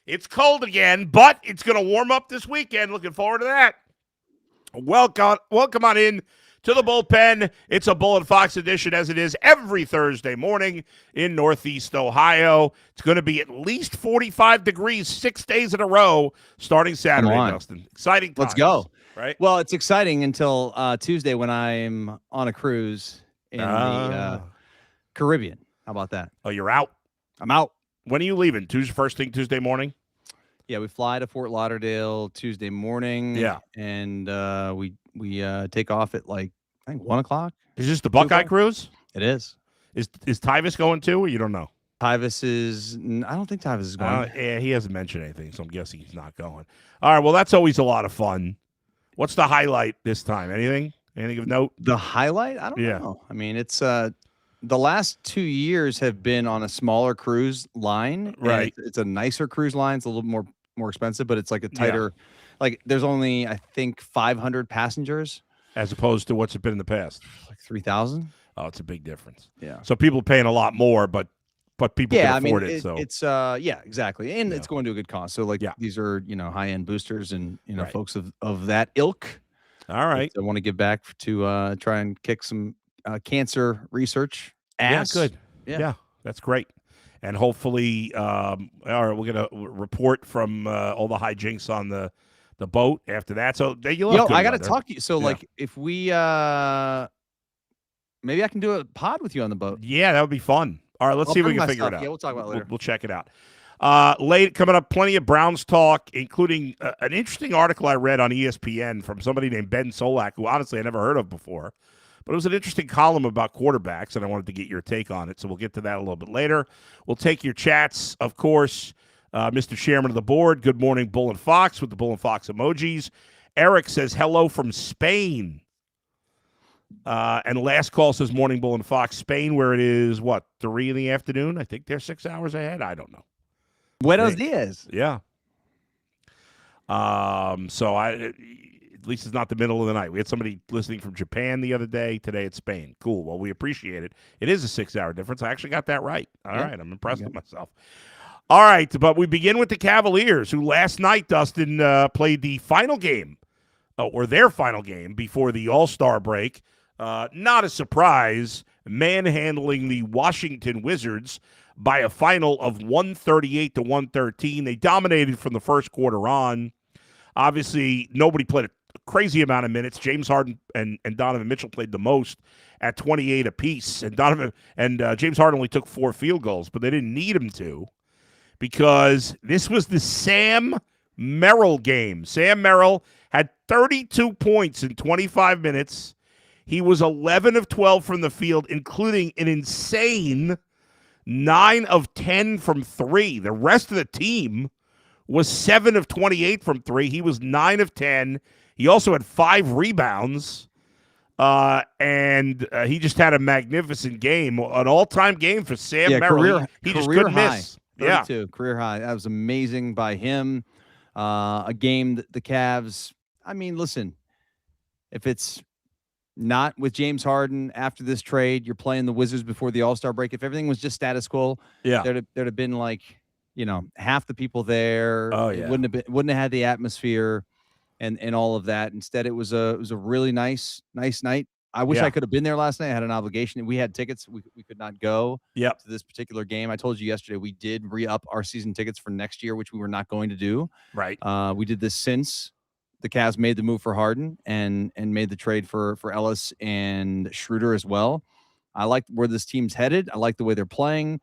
It's cold again, but it's going to warm up this weekend. Looking forward to that. Welcome on in to the bullpen. It's a Bull and Fox edition, as it is every Thursday morning in Northeast Ohio. It's going to be at least 45 degrees 6 days in a row starting Saturday, Dustin. Exciting times. Let's go. Right? Well, it's exciting until Tuesday when I'm on a cruise in the Caribbean. How about that? Oh, you're out? I'm out. When are you leaving? First thing Tuesday morning? Yeah, we fly to Fort Lauderdale Tuesday morning. Yeah. And we take off at I think 1 o'clock. Is this the Buckeye cruise? It is. Is Tyvis going too, or you don't know? Tyvis is – I don't think Tyvis is going. Yeah, he hasn't mentioned anything, so I'm guessing he's not going. All right, well, that's always a lot of fun. What's the highlight this time? Anything of note? The highlight? I don't know. I mean, it's the last 2 years have been on a smaller cruise line. Right. It's a nicer cruise line. It's a little more expensive, but it's like a tighter there's only, I think, 500 passengers. As opposed to what's it been in the past? Like 3,000. Oh, it's a big difference. Yeah. So people are paying a lot more, but people can afford it. So it's exactly. And it's going to a good cause. So these are, high-end boosters and, folks of that ilk. All right. I want to give back to try and kick some cancer research ass. Yeah, good. Yeah, that's great. And hopefully, all right, we're going to report from all the hijinks on the boat after that. So you love I got to talk to you. So if we maybe I can do a pod with you on the boat. Yeah, that would be fun. All right, let's see if we can figure it out. Yeah, we'll talk about it later. We'll check it out. Late coming up, plenty of Browns talk, including an interesting article I read on ESPN from somebody named Ben Solak, who honestly I never heard of before. But it was an interesting column about quarterbacks, and I wanted to get your take on it. So we'll get to that a little bit later. We'll take your chats, of course. Mr. Chairman of the Board, good morning, Bull and Fox, with the Bull and Fox emojis. Eric says hello from Spain. And last call says morning, Bull and Fox. Spain, where it is, 3 in the afternoon? I think they're 6 hours ahead. I don't know. Buenos dias. Yeah. So at least it's not the middle of the night. We had somebody listening from Japan the other day. Today it's Spain. Cool. Well, we appreciate it. It is a 6-hour difference. I actually got that right. All right. I'm impressed with myself. All right, but we begin with the Cavaliers, who last night, Dustin, played the final game, or their final game before the All-Star break. Not a surprise, manhandling the Washington Wizards by a final of 138-113. They dominated from the first quarter on. Obviously, nobody played a crazy amount of minutes. James Harden and Donovan Mitchell played the most at 28 apiece. And James Harden only took 4 field goals, but they didn't need him to, because this was the Sam Merrill game. Sam Merrill had 32 points in 25 minutes. He was 11 of 12 from the field, including an insane 9 of 10 from 3. The rest of the team was 7 of 28 from 3. He was 9 of 10. He also had 5 rebounds, and he just had a magnificent game, an all-time game for Sam Merrill. He just couldn't miss. 32, career high. That was amazing by him. A game that the Cavs, I mean, listen, if it's not with James Harden after this trade, you're playing the Wizards before the All-Star break. If everything was just status quo, there'd have been half the people there. Oh, yeah. It wouldn't have had the atmosphere and all of that. Instead, it was a really nice night. I wish I could have been there last night. I had an obligation. We had tickets. We could not go to this particular game. I told you yesterday we did re-up our season tickets for next year, which we were not going to do. Right. We did this since the Cavs made the move for Harden and made the trade for Ellis and Schroeder as well. I like where this team's headed. I like the way they're playing.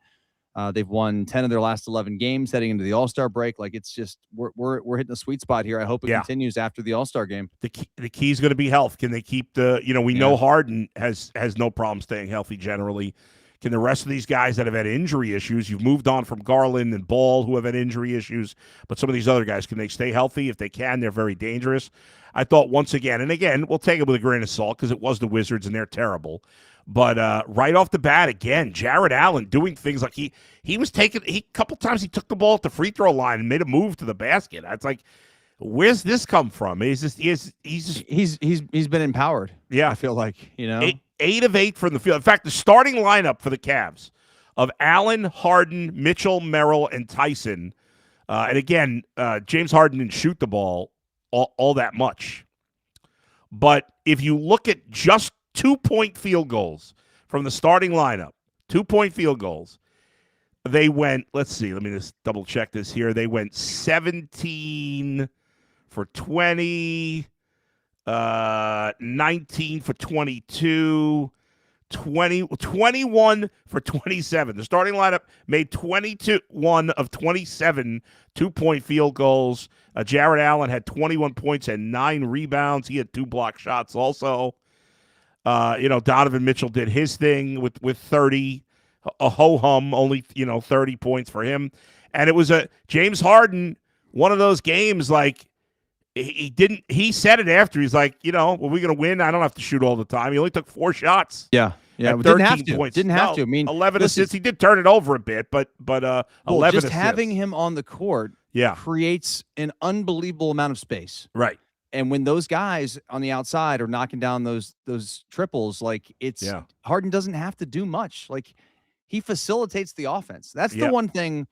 They've won 10 of their last 11 games heading into the All-Star break. It's just we're hitting a sweet spot here. I hope it continues after the All-Star game. The key is going to be health. Can they keep we know Harden has no problem staying healthy generally. Can the rest of these guys that have had injury issues, you've moved on from Garland and Ball, who have had injury issues, but some of these other guys, can they stay healthy? If they can, they're very dangerous. I thought once again, and again, we'll take it with a grain of salt because it was the Wizards and they're terrible. But right off the bat, again, Jared Allen doing things like he was taking a couple times he took the ball at the free throw line and made a move to the basket. It's like, where's this come from? He's been empowered. Yeah, I feel like 8 of 8 from the field. In fact, the starting lineup for the Cavs of Allen, Harden, Mitchell, Merrill, and Tyson And again, James Harden didn't shoot the ball all that much. But if you look at just 2-point field goals from the starting lineup, 2-point field goals, they went, let's see, let me just double check this here. They went 17 for 20, 19 for 22, 21 for 27. The starting lineup made 21 of 27 2-point field goals. Jarrett Allen had 21 points and 9 rebounds. He had 2 block shots also. Donovan Mitchell did his thing with 30. A ho-hum, only, 30 points for him. And it was a James Harden, one of those games like he said it after. He's like, are we going to win? I don't have to shoot all the time. He only took 4 shots. Yeah. Yeah, didn't have to. Points. Didn't have to. I mean, 11 assists. He did turn it over a bit, but 11 just assists. Having him on the court creates an unbelievable amount of space. Right. And when those guys on the outside are knocking down those triples, like Harden doesn't have to do much. Like he facilitates the offense. That's the one thing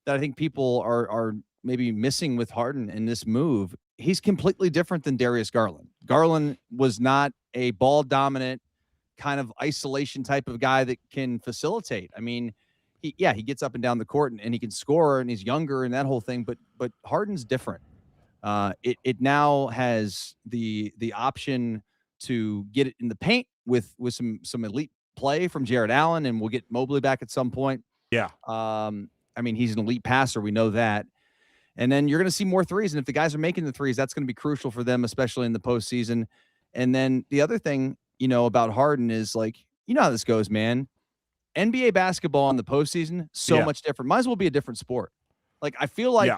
that I think people are maybe missing with Harden in this move. He's completely different than Darius Garland. Garland was not a ball dominant kind of isolation type of guy that can facilitate. I mean, he gets up and down the court and he can score and he's younger and that whole thing. But Harden's different. It now has the option to get it in the paint with some elite play from Jarrett Allen, and we'll get Mobley back at some point. Yeah. I mean, he's an elite passer. We know that. And then you're going to see more threes. And if the guys are making the threes, that's going to be crucial for them, especially in the postseason. And then the other thing, about Harden is like, how this goes, man. NBA basketball in the postseason, so much different. Might as well be a different sport. Like, I feel like,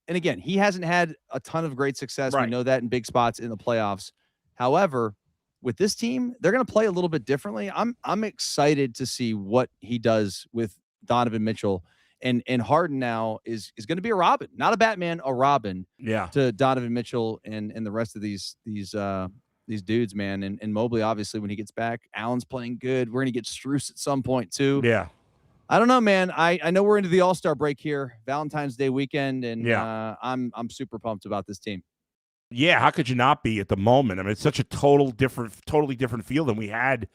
and again, he hasn't had a ton of great success. Right. We know that in big spots in the playoffs. However, with this team, they're going to play a little bit differently. I'm excited to see what he does with Donovan Mitchell. And Harden now is going to be a Robin, not a Batman, a Robin. Yeah. To Donovan Mitchell and the rest of these dudes, man. And Mobley, obviously, when he gets back, Allen's playing good. We're going to get Strus at some point too. Yeah. I don't know, man. I know we're into the All-Star break here, Valentine's Day weekend, and I'm super pumped about this team. Yeah, how could you not be at the moment? I mean, it's such a totally different field than we had,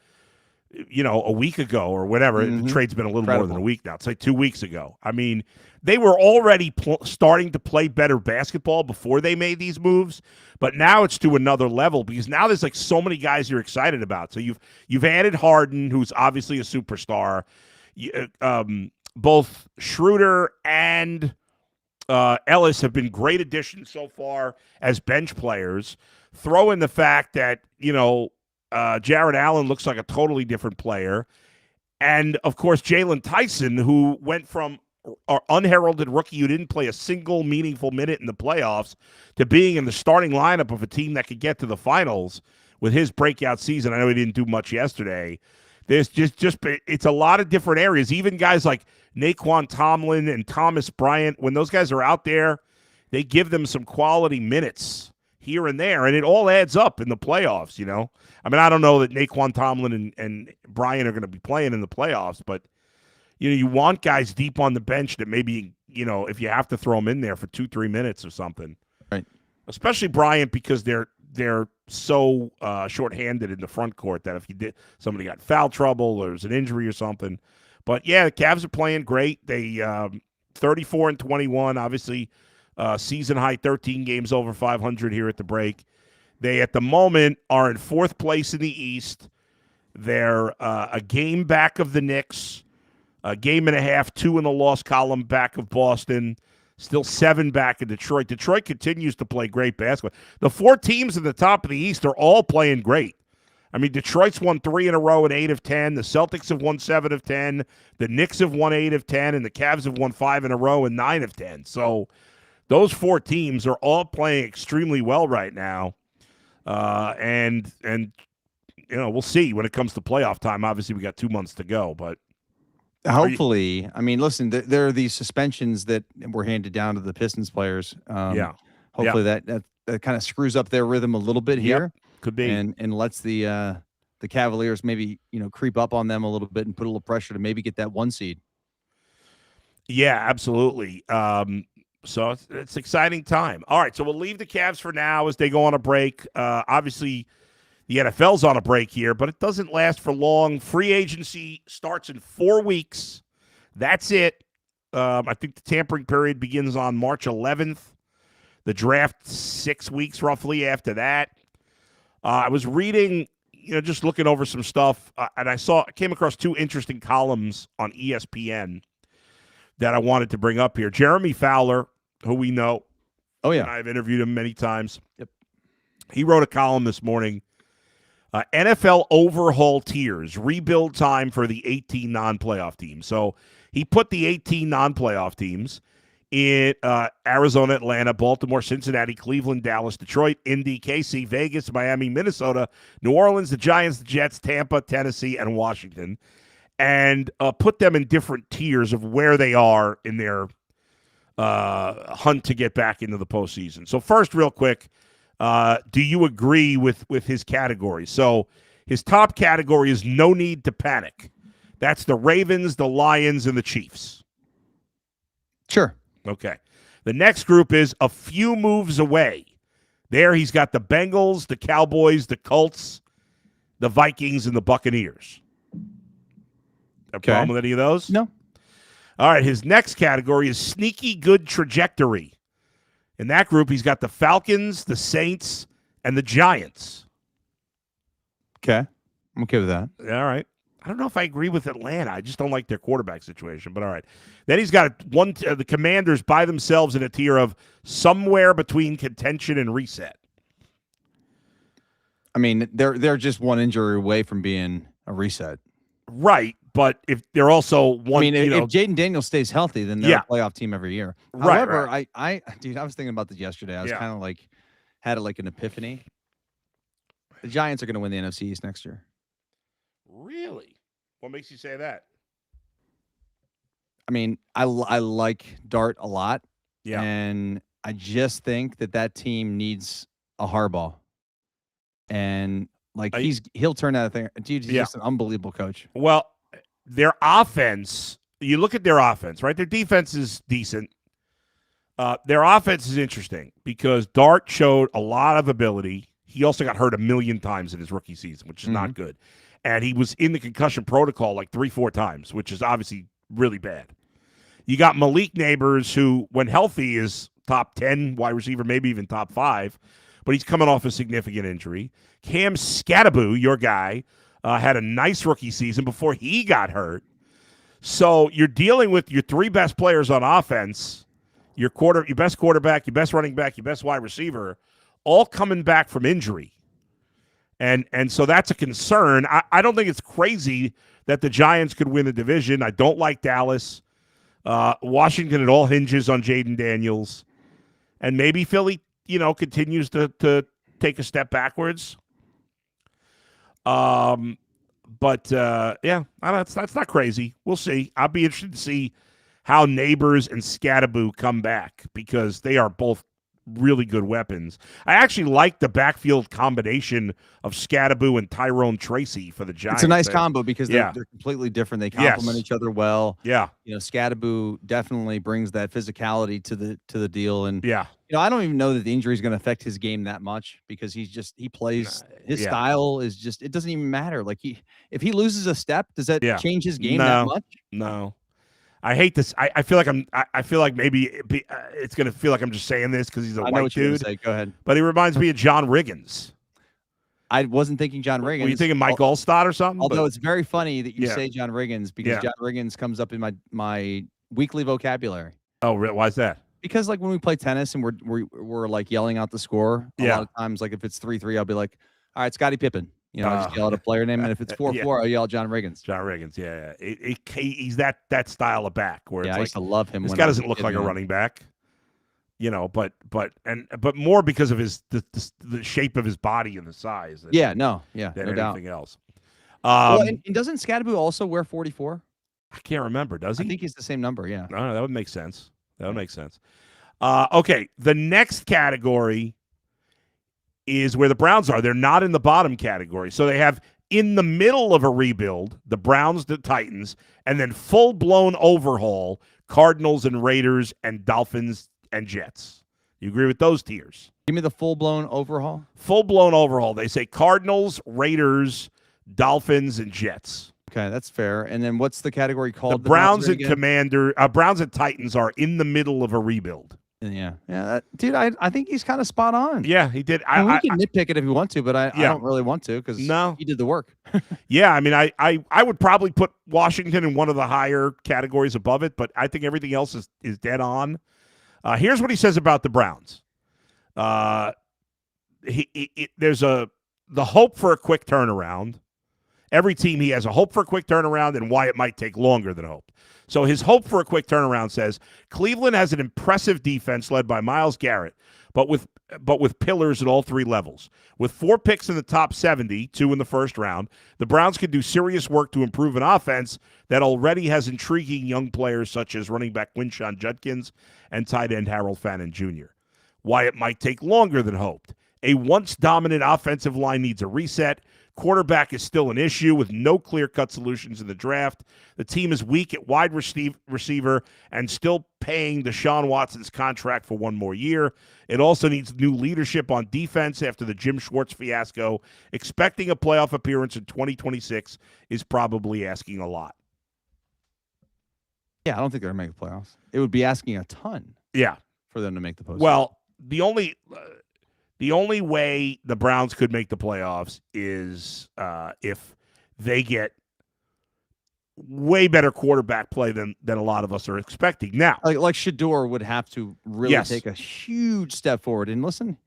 a week ago or whatever. Mm-hmm. The trade's been a little more than a week now. It's like 2 weeks ago. I mean, they were already starting to play better basketball before they made these moves, but now it's to another level because now there's like so many guys you're excited about. So you've added Harden, who's obviously a superstar. Both Schroeder and Ellis have been great additions so far as bench players. Throw in the fact that, Jarrett Allen looks like a totally different player. And, of course, Jalen Tyson, who went from an unheralded rookie who didn't play a single meaningful minute in the playoffs to being in the starting lineup of a team that could get to the finals with his breakout season. I know he didn't do much yesterday. There's just it's a lot of different areas. Even guys like Naquan Tomlin and Thomas Bryant, when those guys are out there, they give them some quality minutes here and there, and it all adds up in the playoffs, I mean, I don't know that Naquan Tomlin and Bryant are going to be playing in the playoffs, but, you want guys deep on the bench that maybe, if you have to throw them in there for 2-3 minutes or something. Right. Especially Bryant because they're so shorthanded in the front court that if somebody got foul trouble or there's an injury or something. But yeah, the Cavs are playing great. They 34-21, obviously season high 13 games over 500 here at the break. They at the moment are in 4th place in the East. They're a game back of the Knicks, a game and a half, 2 in the loss column back of Boston. Still 7 back in Detroit. Detroit continues to play great basketball. The 4 teams at the top of the East are all playing great. I mean, Detroit's won 3 in a row and 8 of 10. The Celtics have won 7 of 10. The Knicks have won 8 of 10. And the Cavs have won 5 in a row and 9 of 10. So those 4 teams are all playing extremely well right now. And we'll see when it comes to playoff time. Obviously, we got 2 months to go, but hopefully, I mean, listen, there are these suspensions that were handed down to the Pistons players. Hopefully that kind of screws up their rhythm a little bit here. Could be. And lets the Cavaliers maybe, creep up on them a little bit and put a little pressure to maybe get that 1 seed. Yeah, absolutely. So it's exciting time. All right, so we'll leave the Cavs for now as they go on a break. Obviously, the NFL's on a break here, but it doesn't last for long. Free agency starts in 4 weeks. That's it. I think the tampering period begins on March 11th. The draft 6 weeks roughly after that. I was reading, just looking over some stuff, and I came across 2 interesting columns on ESPN that I wanted to bring up here. Jeremy Fowler, who we know. Oh, yeah. I've interviewed him many times. Yep. He wrote a column this morning. NFL overhaul tiers, rebuild time for the 18 non-playoff teams. So he put the 18 non-playoff teams in Arizona, Atlanta, Baltimore, Cincinnati, Cleveland, Dallas, Detroit, Indy, KC, Vegas, Miami, Minnesota, New Orleans, the Giants, the Jets, Tampa, Tennessee, and Washington, and put them in different tiers of where they are in their hunt to get back into the postseason. So first, real quick, do you agree with his category? So his top category is no need to panic. That's the Ravens, the Lions, and the Chiefs. Sure. Okay. The next group is a few moves away. There he's got the Bengals, the Cowboys, the Colts, the Vikings, and the Buccaneers. A problem with any of those? No. All right. His next category is sneaky good trajectory. In that group, he's got the Falcons, the Saints, and the Giants. Okay. I'm okay with that. All right. I don't know if I agree with Atlanta. I just don't like their quarterback situation, but all right. Then he's got the Commanders by themselves in a tier of somewhere between contention and reset. I mean, they're just one injury away from being a reset. Right, but if they're also one, I mean, if Jaden Daniels stays healthy, then they're a playoff team every year. However, right. I was thinking about this yesterday. I was kind of like, had like an epiphany. The Giants are going to win the NFC East next year. Really? What makes you say that? I mean, I like Dart a lot. Yeah. And I just think that team needs a Harbaugh. And like he'll turn that thing. Dude, he's just an unbelievable coach. Well, their offense, you look at their offense, right? Their defense is decent. Their offense is interesting because Dart showed a lot of ability. He also got hurt 1 million times in his rookie season, which is not good. And he was in the concussion protocol like 3-4 times, which is obviously really bad. You got Malik Neighbors, who, when healthy, is top 10 wide receiver, maybe even top 5, but he's coming off a significant injury. Cam Scattaboo, your guy, had a nice rookie season before he got hurt. So you're dealing with your 3 best players on offense, your best quarterback, your best running back, your best wide receiver, all coming back from injury. And so that's a concern. I don't think it's crazy that the Giants could win the division. I don't like Dallas. Washington, it all hinges on Jaden Daniels. And maybe Philly, continues to take a step backwards. But that's not crazy. We'll see. I'll be interested to see how Neighbors and Scattaboo come back because they are both really good weapons. I actually like the backfield combination of Scattaboo and Tyrone Tracy for the Giants. It's a nice combo because they're completely different. They complement each other well. Yeah. Scattaboo definitely brings that physicality to the deal. And yeah. I don't even know that the injury is going to affect his game that much because he plays his style is just, it doesn't even matter. Like if he loses a step, does that change his game that much? No. I hate this. I feel like maybe it's going to feel like I'm just saying this because he's a white dude. Go ahead. But he reminds me of John Riggins. I wasn't thinking John Riggins. Were you thinking Mike Allstott or something? Although it's very funny that you say John Riggins because John Riggins comes up in my weekly vocabulary. Oh, really? Why is that? Because like when we play tennis and we're like yelling out the score, a lot of times, like if it's 3-3, I'll be like, all right, Scottie Pippen. I just yell out a player name, and if it's 4-4, I'll yell John Riggins. John Riggins, he's that style of back where it's I used to love him. This guy doesn't look like a running back, but more because of the shape of his body and the size. Than no doubt. Anything else. And doesn't Scattaboo also wear 44? I can't remember. Does he? I think he's the same number. Yeah. No, that would make sense. Okay, the next category is where the Browns are. They're not in the bottom category. So they have in the middle of a rebuild, the Browns, the Titans, and then full-blown overhaul, Cardinals and Raiders and Dolphins and Jets. You agree with those tiers? Give me the full-blown overhaul. Full-blown overhaul. They say Cardinals, Raiders, Dolphins, and Jets. Okay, that's fair. And then what's the category called? The Browns and Browns and Titans are in the middle of a rebuild. Yeah, dude, I think he's kind of spot on. Yeah, he did. We can nitpick it if you want to, but I don't really want to because he did the work. Yeah, I mean, I would probably put Washington in one of the higher categories above it, but I think everything else is dead on. Here's what he says about the Browns. There's the hope for a quick turnaround. Every team he has a hope for a quick turnaround and why it might take longer than hope. So his hope for a quick turnaround says Cleveland has an impressive defense led by Myles Garrett, but with pillars at all three levels. With 4 picks in the top 70, 2 in the first round, the Browns could do serious work to improve an offense that already has intriguing young players such as running back Quinshon Judkins and tight end Harold Fannin Jr. Why it might take longer than hoped. A once dominant offensive line needs a reset. Quarterback is still an issue with no clear-cut solutions in the draft. The team is weak at wide receiver and still paying Deshaun Watson's contract for 1 more year. It also needs new leadership on defense after the Jim Schwartz fiasco. Expecting a playoff appearance in 2026 is probably asking a lot. Yeah, I don't think they're going to make the playoffs. It would be asking a ton. Yeah, for them to make the postseason. Well, the only way the Browns could make the playoffs is if they get way better quarterback play than a lot of us are expecting. Now, like Shador would have to really take a huge step forward. And listen,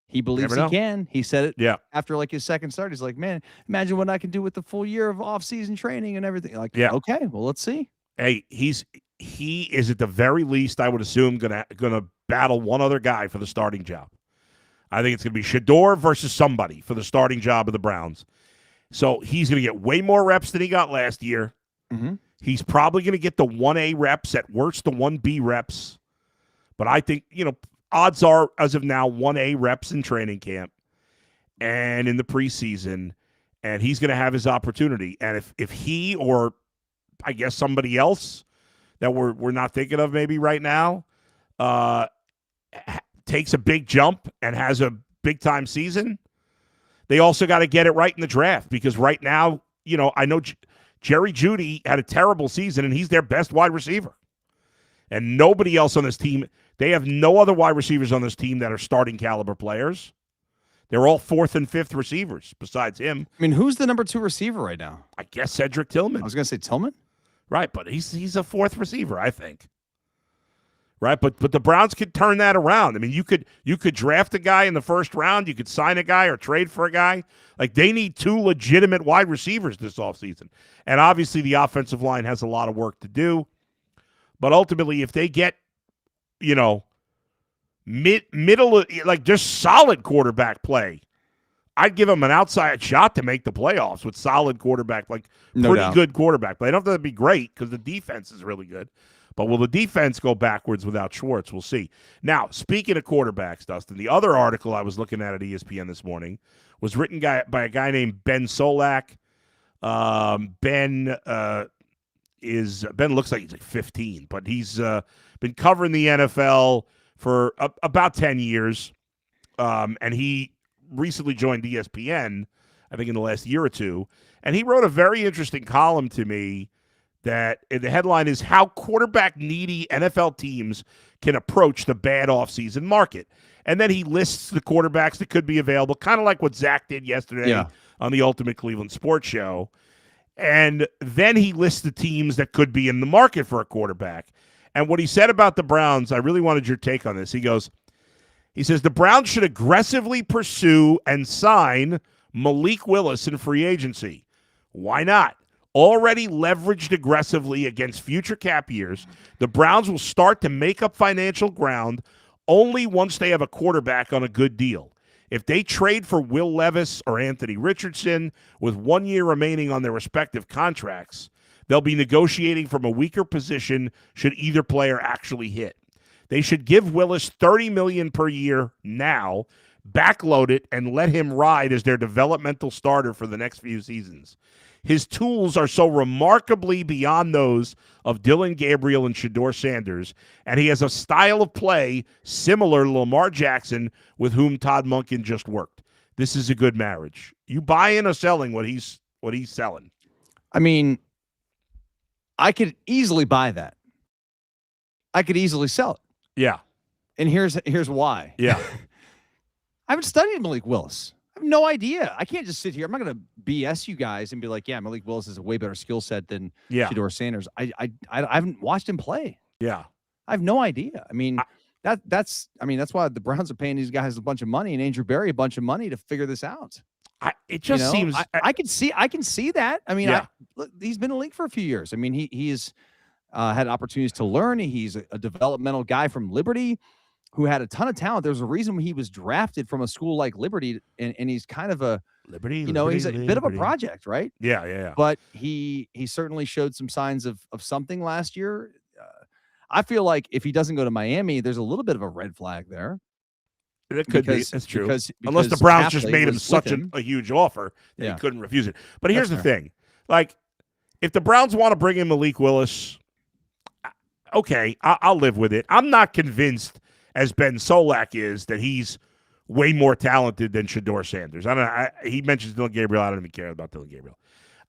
he believes he can. He said it after like his second start. He's like, man, imagine what I can do with the full year of off-season training and everything. Like, okay, well, let's see. Hey, he is at the very least, I would assume, gonna battle one other guy for the starting job. I think it's going to be Shador versus somebody for the starting job of the Browns. So he's going to get way more reps than he got last year. Mm-hmm. He's probably going to get the 1A reps, at worst the 1B reps. But I think, odds are, as of now, 1A reps in training camp and in the preseason, and he's going to have his opportunity. And if he or, I guess, somebody else that we're not thinking of maybe right now takes a big jump and has a big-time season, they also got to get it right in the draft because right now, I know Jerry Jeudy had a terrible season, and he's their best wide receiver. And nobody else on this team, they have no other wide receivers on this team that are starting caliber players. They're all 4th and 5th receivers besides him. I mean, who's the number 2 receiver right now? I guess Cedric Tillman. I was going to say Tillman? Right, but he's a 4th receiver, I think. Right, but the Browns could turn that around. I mean, you could draft a guy in the first round. You could sign a guy or trade for a guy. Like, they need 2 legitimate wide receivers this offseason. And obviously the offensive line has a lot of work to do. But ultimately, if they get, middle, like just solid quarterback play, I'd give them an outside shot to make the playoffs with solid quarterback, like pretty good quarterback play. They don't have to be great because the defense is really good. But will the defense go backwards without Schwartz? We'll see. Now, speaking of quarterbacks, Dustin, the other article I was looking at ESPN this morning was written by a guy named Ben Solak. Ben looks like he's like 15, but he's been covering the NFL for about 10 years, and he recently joined ESPN, I think in the last year or two, and he wrote a very interesting column to me that the headline is How Quarterback-Needy NFL Teams Can Approach the Bad Offseason Market. And then he lists the quarterbacks that could be available, kind of like what Zach did yesterday on the Ultimate Cleveland Sports Show. And then he lists the teams that could be in the market for a quarterback. And what he said about the Browns, I really wanted your take on this. He says, the Browns should aggressively pursue and sign Malik Willis in free agency. Why not? Already leveraged aggressively against future cap years, the Browns will start to make up financial ground only once they have a quarterback on a good deal. If they trade for Will Levis or Anthony Richardson with 1 year remaining on their respective contracts, they'll be negotiating from a weaker position should either player actually hit. They should give Willis $30 million per year now, backload it, and let him ride as their developmental starter for the next few seasons. His tools are so remarkably beyond those of Dylan Gabriel and Shedeur Sanders, and he has a style of play similar to Lamar Jackson, with whom Todd Monken just worked. This is a good marriage. You buying or selling what he's selling? I mean, I could easily buy that. I could easily sell it. Yeah. And here's why. Yeah. I haven't studied Malik Willis. I have no idea. I can't just sit here. I'm not going to BS you guys and be like, yeah, Malik Willis is a way better skill set than Shedeur Sanders. I haven't watched him play. Yeah. I have no idea. I mean, that's why the Browns are paying these guys a bunch of money and Andrew Berry a bunch of money to figure this out. It just seems I can see that. I mean, look, he's been in the league for a few years. I mean, he's had opportunities to learn. He's a developmental guy from Liberty who had a ton of talent. There's a reason he was drafted from a school like Liberty, and he's kind of a Liberty. He's a bit of a project, right? Yeah. But he certainly showed some signs of something last year. I feel like if he doesn't go to Miami, there's a little bit of a red flag there. It could be. That's true. Because unless the Browns just made him such a huge offer that he couldn't refuse it. But here's the thing. Like, if the Browns want to bring in Malik Willis, okay, I'll live with it. I'm not convinced, as Ben Solak is, that he's way more talented than Shedeur Sanders. He mentions Dylan Gabriel. I don't even care about Dylan Gabriel.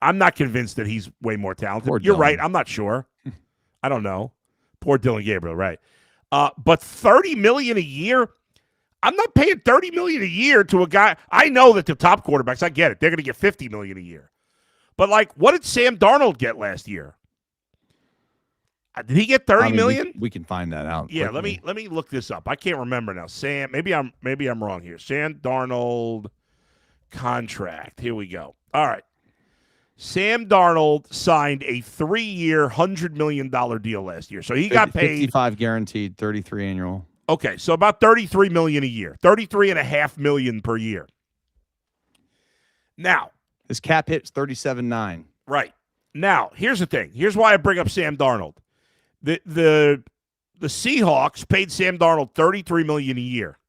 I'm not convinced that he's way more talented. You're right. I'm not sure. I don't know. Poor Dylan Gabriel, right? But $30 million a year, I'm not paying $30 million a year to a guy. I know that the top quarterbacks, I get it. They're going to get $50 million a year. But, like, what did Sam Darnold get last year? Did he get $30 million? We can find that out. Yeah, quickly. let me look this up. I can't remember now. Maybe I'm wrong here. Sam Darnold contract. Here we go. All right. Sam Darnold signed a 3-year, $100 million deal last year. So he got paid 55 guaranteed, 33 annual. Okay, so about $33 million a year. $33.5 million per year. Now, his cap hit's 37.9. Right. Now, here's the thing. Here's why I bring up Sam Darnold. The Seahawks paid Sam Darnold $33 million a year.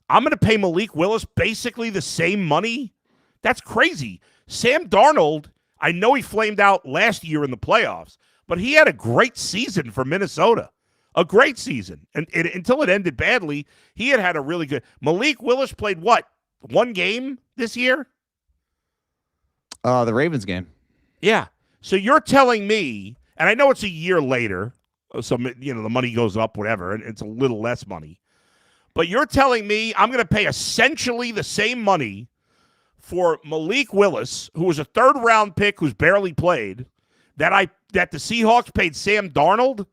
I'm going to pay Malik Willis basically the same money? That's crazy. Sam Darnold, I know he flamed out last year in the playoffs, but he had a great season for Minnesota. A great season. And until it ended badly, he had a really good. Malik Willis played what? One game this year? The Ravens game. Yeah. So you're telling me, and I know it's a year later, so the money goes up, whatever, and it's a little less money. But you're telling me I'm going to pay essentially the same money for Malik Willis, who was a third-round pick who's barely played, that the Seahawks paid Sam Darnold,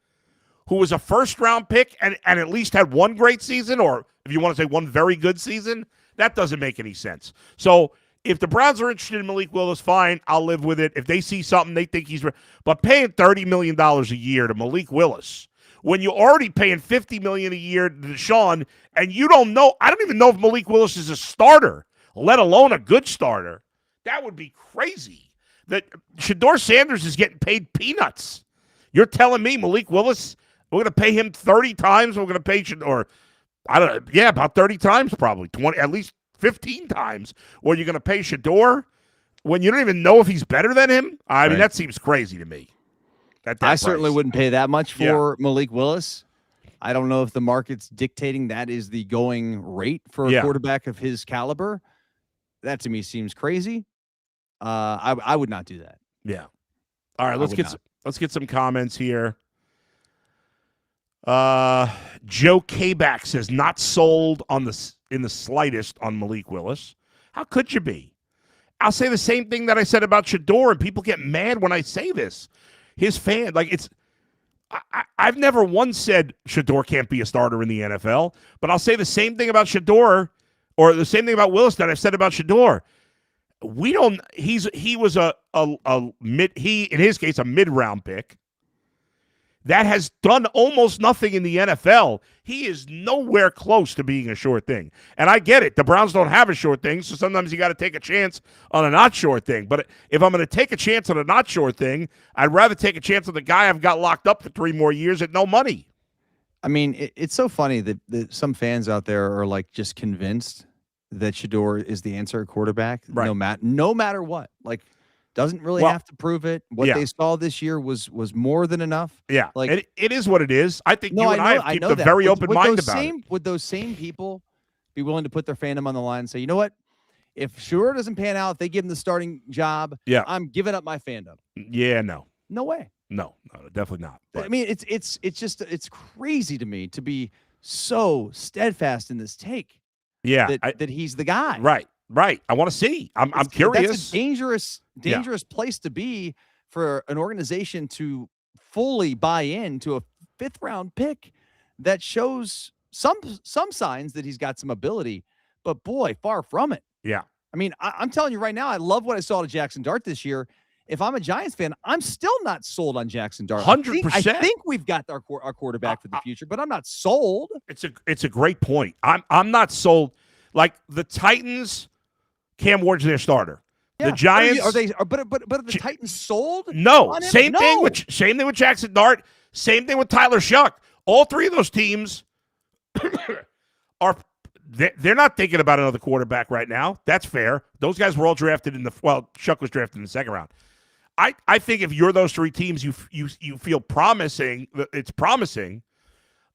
who was a first-round pick and at least had one great season, or if you want to say one very good season? That doesn't make any sense. So if the Browns are interested in Malik Willis, fine, I'll live with it. If they see something they think he's – but paying $30 million a year to Malik Willis when you're already paying $50 million a year to Deshaun, and you don't know – I don't even know if Malik Willis is a starter, let alone a good starter. That would be crazy. That Shedeur Sanders is getting paid peanuts. You're telling me Malik Willis, we're going to pay him 30 times, we're going to pay Shedeur – I don't know. Yeah, about 30 times probably, 20, at least 15 times. Or you're going to pay Shedeur when you don't even know if he's better than him? I mean, that seems crazy to me. I certainly wouldn't pay that much for Malik Willis. I don't know if the market's dictating that is the going rate for a quarterback of his caliber. That to me seems crazy. I would not do that. Yeah. All right, let's get some comments here. Joe Kback says not sold in the slightest on Malik Willis. How could you be? I'll say the same thing that I said about Shedeur, and people get mad when I say this. His fan, I've never once said Shedeur can't be a starter in the NFL, but I'll say the same thing about Shedeur, or the same thing about Willis that I've said about Shedeur. He was in his case a mid-round pick that has done almost nothing in the NFL. He is nowhere close to being a sure thing. And I get it. The Browns don't have a sure thing, so sometimes you got to take a chance on a not sure thing. But if I'm going to take a chance on a not sure thing, I'd rather take a chance on the guy I've got locked up for 3 more years at no money. I mean, it's so funny that some fans out there are just convinced that Shedeur is the answer at quarterback, right. no matter what. Doesn't really have to prove it. What they saw this year was more than enough. Yeah, like it is what it is. I think you and I keep a very open mind about it. Would those same people be willing to put their fandom on the line and say, you know what? If Shura doesn't pan out, if they give him the starting job, I'm giving up my fandom. Yeah, no way. No, definitely not. But. I mean, it's crazy to me to be so steadfast in this take. Yeah, that he's the guy. Right. I want to see. I'm curious. That's a dangerous place to be for an organization to fully buy into a 5th round pick that shows some signs that he's got some ability, but boy, far from it. Yeah. I mean, I'm telling you right now, I love what I saw to Jackson Dart this year. If I'm a Giants fan, I'm still not sold on Jackson Dart. 100%. I think we've got our quarterback for the future, but I'm not sold. It's a great point. I'm not sold. Like the Titans, Cam Ward's their starter. Yeah. The Giants are the Titans sold? No. Same thing with Jackson Dart. Same thing with Tyler Shuck. All three of those teams are. They're not thinking about another quarterback right now. That's fair. Those guys were all drafted Shuck was drafted in the 2nd round. I think if you're those 3 teams, you feel promising. It's promising.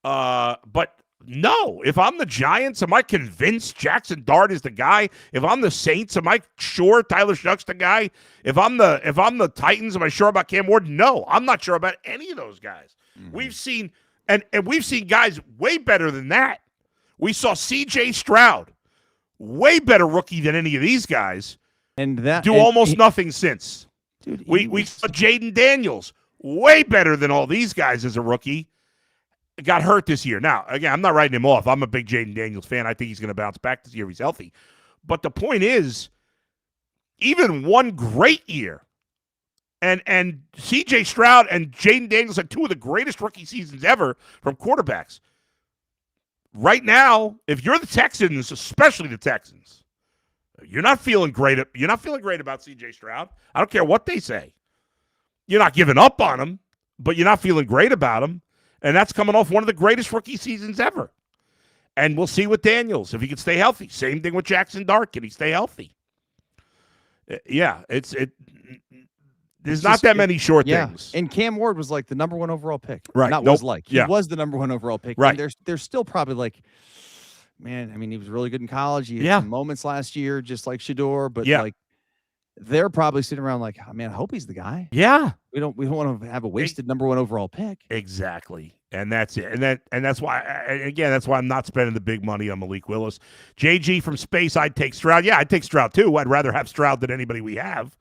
But no, if I'm the Giants, am I convinced Jackson Dart is the guy? If I'm the Saints, am I sure Tyler Shuck's the guy? If I'm the Titans, am I sure about Cam Ward? No, I'm not sure about any of those guys. Mm-hmm. We've seen guys way better than that. We saw C.J. Stroud, way better rookie than any of these guys, and almost nothing since. Dude, we saw Jaden Daniels, way better than all these guys as a rookie. Got hurt this year. Now, again, I'm not writing him off. I'm a big Jaden Daniels fan. I think he's going to bounce back this year if he's healthy. But the point is, even one great year, and C.J. Stroud and Jaden Daniels had 2 of the greatest rookie seasons ever from quarterbacks. Right now, if you're the Texans, especially the Texans, you're not feeling great. You're not feeling great about C.J. Stroud. I don't care what they say. You're not giving up on him, but you're not feeling great about him. And that's coming off one of the greatest rookie seasons ever. And we'll see with Daniels if he can stay healthy. Same thing with Jackson Dart. Can he stay healthy? Yeah, there's not that many short things. And Cam Ward was like the number 1 overall pick. Right. He was the number 1 overall pick. Right. And they're still probably like, man, I mean, he was really good in college. He had some moments last year, just like Shador, but like they're probably sitting around like, oh, man, I hope he's the guy. Yeah. We don't want to have a wasted number 1 overall pick. Exactly. And that's it. And that's why, again, that's why I'm not spending the big money on Malik Willis. JG from Space, I'd take Stroud. Yeah, I'd take Stroud too. I'd rather have Stroud than anybody we have.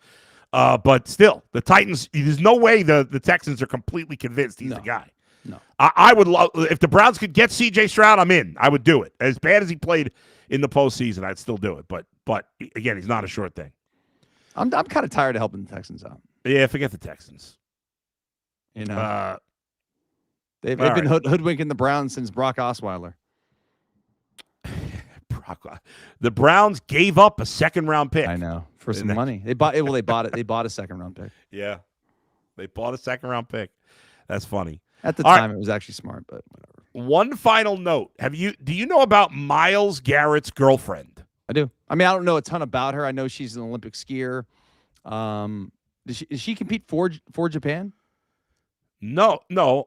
But still, the Titans, there's no way the Texans are completely convinced he's the guy. No. I would love, if the Browns could get C.J. Stroud, I'm in. I would do it. As bad as he played in the postseason, I'd still do it. But again, he's not a short thing. I'm kind of tired of helping the Texans out. Yeah, forget the Texans. You know, they've been hoodwinking the Browns since Brock Osweiler. The Browns gave up a 2nd round pick. I know, for some money. They bought it. They bought a 2nd round pick. Yeah, they bought a 2nd round pick. That's funny. At the time, it was actually smart, but whatever. One final note: do you know about Myles Garrett's girlfriend? I do. I mean, I don't know a ton about her. I know she's an Olympic skier. Does she compete for Japan? No.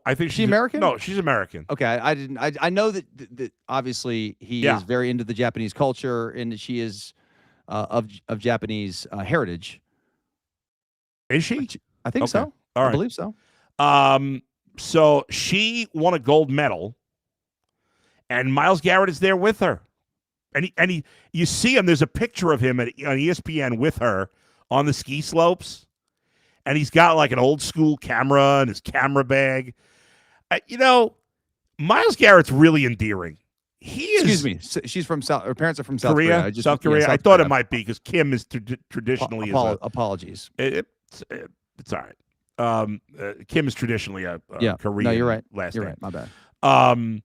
I think she's American. No, she's American. Okay, I didn't. I know that obviously he is very into the Japanese culture, and that she is of Japanese heritage. Is she? I think so. All right. I believe so. So she won a gold medal, and Myles Garrett is there with her, and you see him. There's a picture of him on ESPN with her on the ski slopes. And he's got like an old school camera in his camera bag. Myles Garrett's really endearing. Excuse me. She's from her parents are from South Korea. South Korea. I thought it might be because Kim is traditionally apologies. It's all right. Kim is traditionally a Korean. No, you're right. Last you're name. Right. My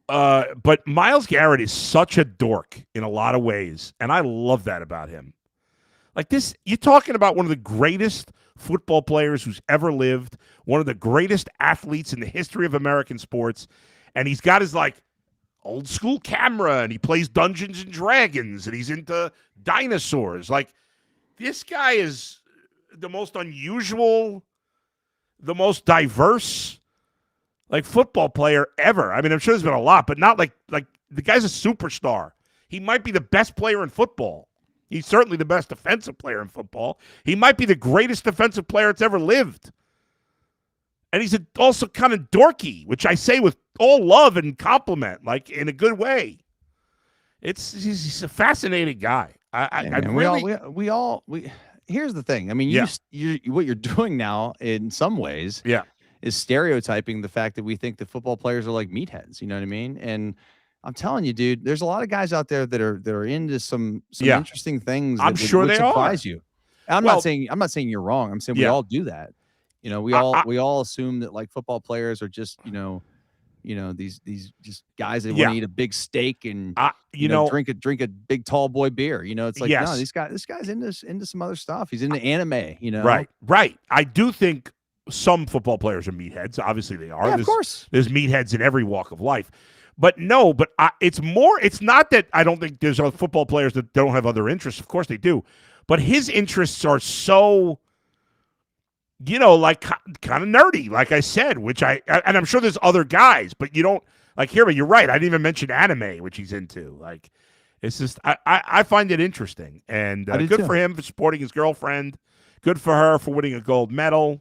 bad. But Myles Garrett is such a dork in a lot of ways, and I love that about him. Like this, you're talking about one of the greatest football players who's ever lived, one of the greatest athletes in the history of American sports, and he's got his like old school camera, and he plays Dungeons and Dragons, and he's into dinosaurs. Like this guy is the most unusual, the most diverse, like, football player ever. I mean, I'm sure there's been a lot, but not like the guy's a superstar. He might be the best player in football. He's certainly the best defensive player in football. He might be the greatest defensive player that's ever lived. And he's also kind of dorky, which I say with all love and compliment, like, in a good way. He's a fascinating guy. Here's the thing. I mean, what you're doing now in some ways, is stereotyping the fact that we think that football players are like meatheads. You know what I mean? And I'm telling you, dude, there's a lot of guys out there that are into some interesting things. I'm sure they surprise you. I'm not saying you're wrong. I'm saying we all do that. You know, we all assume that, like, football players are just these just guys that want to eat a big steak and drink a big tall boy beer. You know, it's like, no, this guy's into some other stuff. He's into anime. You know, right. I do think some football players are meatheads. Obviously, they are. Yeah, of course, there's meatheads in every walk of life. But it's not that I don't think there's other football players that don't have other interests. Of course they do. But his interests are so, like, kind of nerdy, like I said, and I'm sure there's other guys, but you don't, like, but you're right. I didn't even mention anime, which he's into. Like, it's just, I find it interesting. And good for him for supporting his girlfriend. Good for her for winning a gold medal.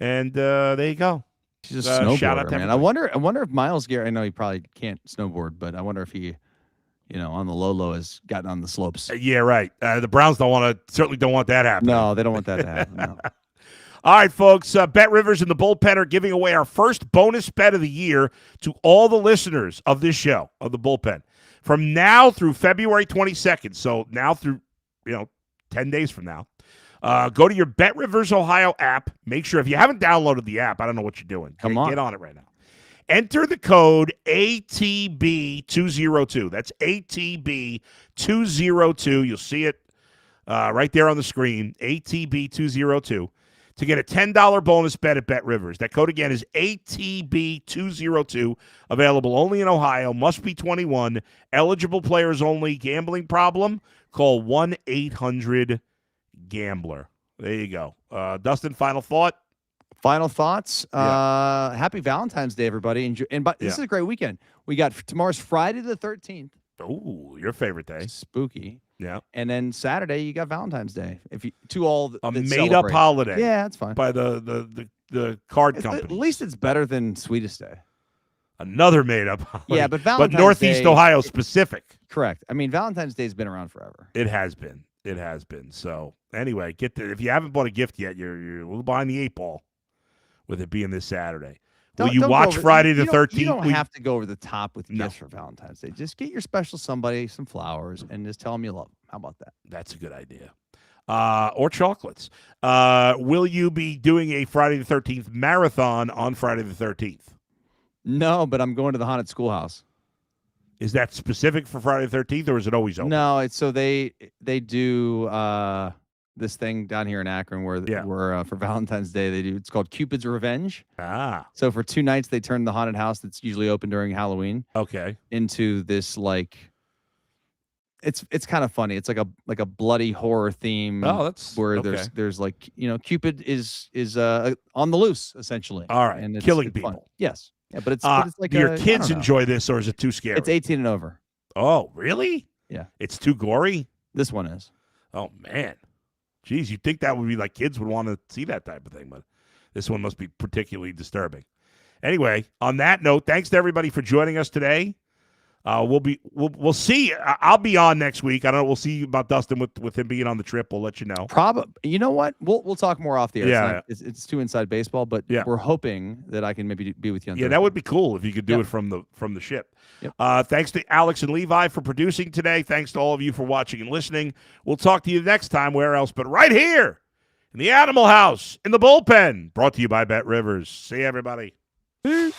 And there you go. She's a snowboarder, shout out to man. I wonder if Myles Garrett, I know he probably can't snowboard, but I wonder if he, on the low has gotten on the slopes. Yeah, right. The Browns certainly don't want that happening. No, they don't want that to happen. No. All right, folks. Bet Rivers and the Bullpen are giving away our first bonus bet of the year to all the listeners of this show, of the Bullpen, from now through February 22nd. So now through, 10 days from now. Go to your Bet Rivers Ohio app. Make sure, if you haven't downloaded the app, I don't know what you're doing. Come on. Get on it right now. Enter the code ATB202. That's ATB202. You'll see it right there on the screen, ATB202, to get a $10 bonus bet at Bet Rivers. That code again is ATB202. Available only in Ohio. Must be 21. Eligible players only. Gambling problem? Call 1-800-GAMBLER. There you go. Dustin, final thought? Final thoughts. Happy Valentine's Day, everybody. This is a great weekend. We got tomorrow's Friday the 13th. Oh, your favorite day. Spooky. Yeah. And then Saturday you got Valentine's Day. If you a made up holiday. Yeah, that's fine. By the card company. At least it's better than Sweetest Day. Another made up holiday. Yeah, but Valentine's Northeast Day, Ohio specific. Correct. I mean, Valentine's Day's been around forever. It has been. So anyway, if you haven't bought a gift yet, we're behind the 8 ball with it being this Saturday. Will you watch Friday the 13th? You don't have to go over the top with gifts for Valentine's Day. Just get your special somebody some flowers and just tell them you love them. How about that? That's a good idea. Or chocolates. Will you be doing a Friday the 13th marathon on Friday the 13th? No, but I'm going to the haunted schoolhouse. Is that specific for Friday the 13th, or is it always open? No, it's so they do this thing down here in Akron where for Valentine's Day it's called Cupid's Revenge. So for 2 nights they turn the haunted house that's usually open during Halloween into this, like, it's kind of funny. It's like a bloody horror theme. Oh, that's where there's like, Cupid is on the loose essentially. All right, and killing people. Fun. Yes. Yeah, but it's like, do your kids enjoy this, or is it too scary? It's 18 and over. Oh, really? Yeah. It's too gory? This one is. Oh, man. Geez, you'd think that would be like kids would want to see that type of thing, but this one must be particularly disturbing. Anyway, on that note, thanks to everybody for joining us today. We'll see. I'll be on next week. I don't know. We'll see about Dustin with him being on the trip. We'll let you know. Probably. You know what? We'll talk more off the air. Yeah, it's too inside baseball, but we're hoping that I can maybe be with you on Thursday. That would be cool if you could do it from the ship. Yep. Thanks to Alex and Levi for producing today. Thanks to all of you for watching and listening. We'll talk to you next time. Where else but right here in the Animal House in the Bullpen. Brought to you by Bet Rivers. See you, everybody. Peace.